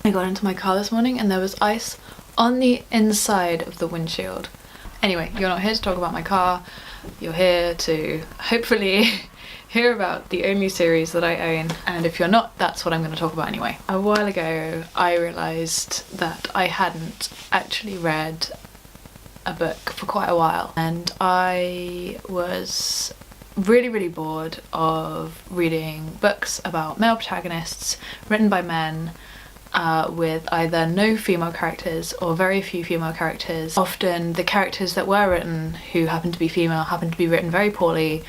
I got into my car this morning and there was ice on the inside of the windshield. Anyway, you're not here to talk about my car, you're here to hopefully hear about the only series that I own, and if you're not, that's what I'm going to talk about anyway. A while ago I realised that I hadn't actually read a book for quite a while, and I was really bored of reading books about male protagonists written by men with either no female characters or very few female characters. Often the characters that were written who happened to be female happened to be written very poorly,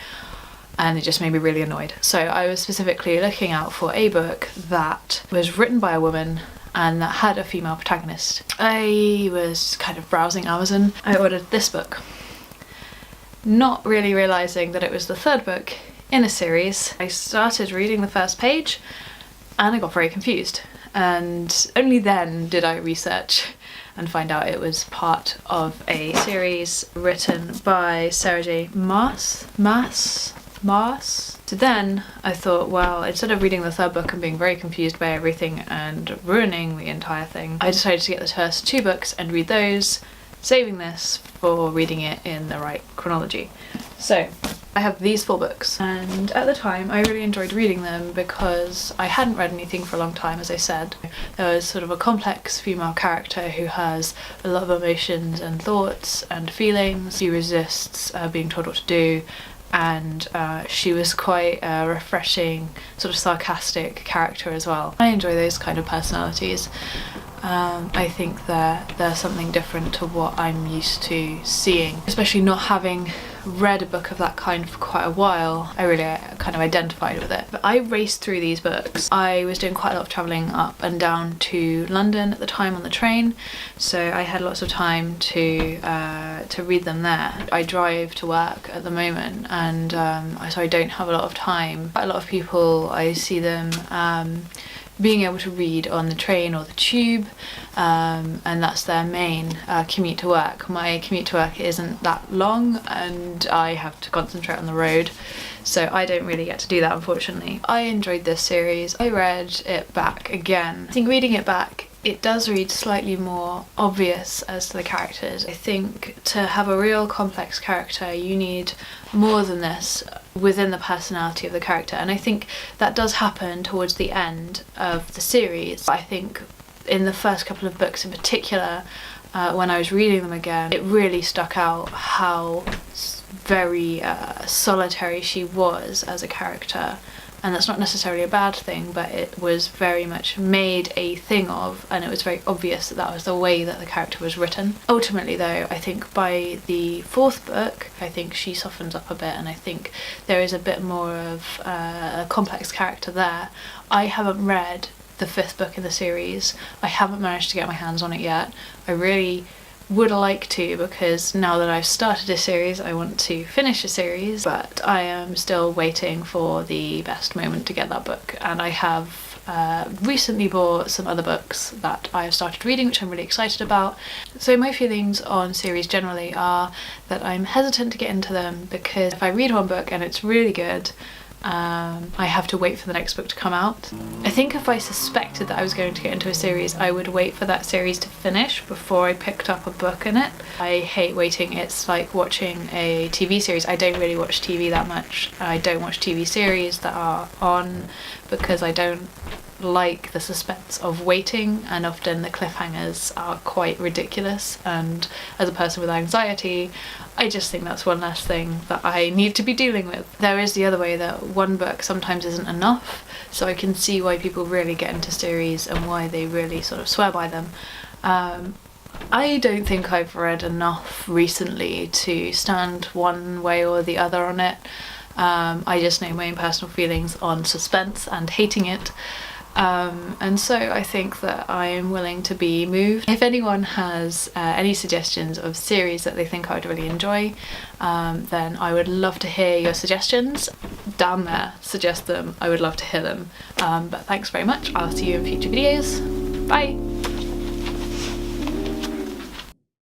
and it just made me really annoyed. So I was specifically looking out for a book that was written by a woman and that had a female protagonist. I was kind of browsing Amazon. I ordered this book, not really realising that it was the third book in a series. I started reading the first page and I got very confused, and only then did I research and find out it was part of a series written by Sarah J Maas. So then I thought, well, instead of reading the third book and being very confused by everything and ruining the entire thing, I decided to get the first two books and read those, saving this for reading it in the right chronology. So I have these 4 books, and at the time I really enjoyed reading them because I hadn't read anything for a long time, as I said. There was sort of a complex female character who has a lot of emotions and thoughts and feelings. She resists being told what to do, and she was quite a refreshing, sort of sarcastic character as well. I enjoy those kind of personalities. I think that there's something different to what I'm used to seeing, especially not having read a book of that kind for quite a while. I really kind of identified with it. But I raced through these books. I was doing quite a lot of travelling up and down to London at the time on the train, so I had lots of time to read them there. I drive to work at the moment, and so I don't have a lot of time. Quite a lot of people, I see them being able to read on the train or the tube, and that's their main commute to work. My commute to work isn't that long and I have to concentrate on the road, so I don't really get to do that, unfortunately. I enjoyed this series. I read it back again. I think reading it back, it does read slightly more obvious as to the characters. I think to have a real complex character you need more than this within the personality of the character, and I think that does happen towards the end of the series. I think in the first couple of books in particular, when I was reading them again, it really stuck out how very solitary she was as a character. And that's not necessarily a bad thing, but it was very much made a thing of, and it was very obvious that that was the way that the character was written. Ultimately though, I think by the 4th book, I think she softens up a bit, and I think there is a bit more of a complex character there. I haven't read the 5th book in the series. I haven't managed to get my hands on it yet. I really would like to, because now that I've started a series I want to finish a series, but I am still waiting for the best moment to get that book, and I have recently bought some other books that I have started reading, which I'm really excited about. So my feelings on series generally are that I'm hesitant to get into them because if I read one book and it's really good, I have to wait for the next book to come out. I think if I suspected that I was going to get into a series, I would wait for that series to finish before I picked up a book in it. I hate waiting. It's like watching a TV series. I don't really watch TV that much. I don't watch TV series that are on because I don't like the suspense of waiting, and often the cliffhangers are quite ridiculous, and as a person with anxiety I just think that's one less thing that I need to be dealing with. There is the other way, that one book sometimes isn't enough, so I can see why people really get into series and why they really sort of swear by them. I don't think I've read enough recently to stand one way or the other on it. I just know my own personal feelings on suspense and hating it. And so I think that I am willing to be moved. If anyone has any suggestions of series that they think I would really enjoy, then I would love to hear your suggestions. Down there, suggest them, I would love to hear them. But thanks very much, I'll see you in future videos. Bye!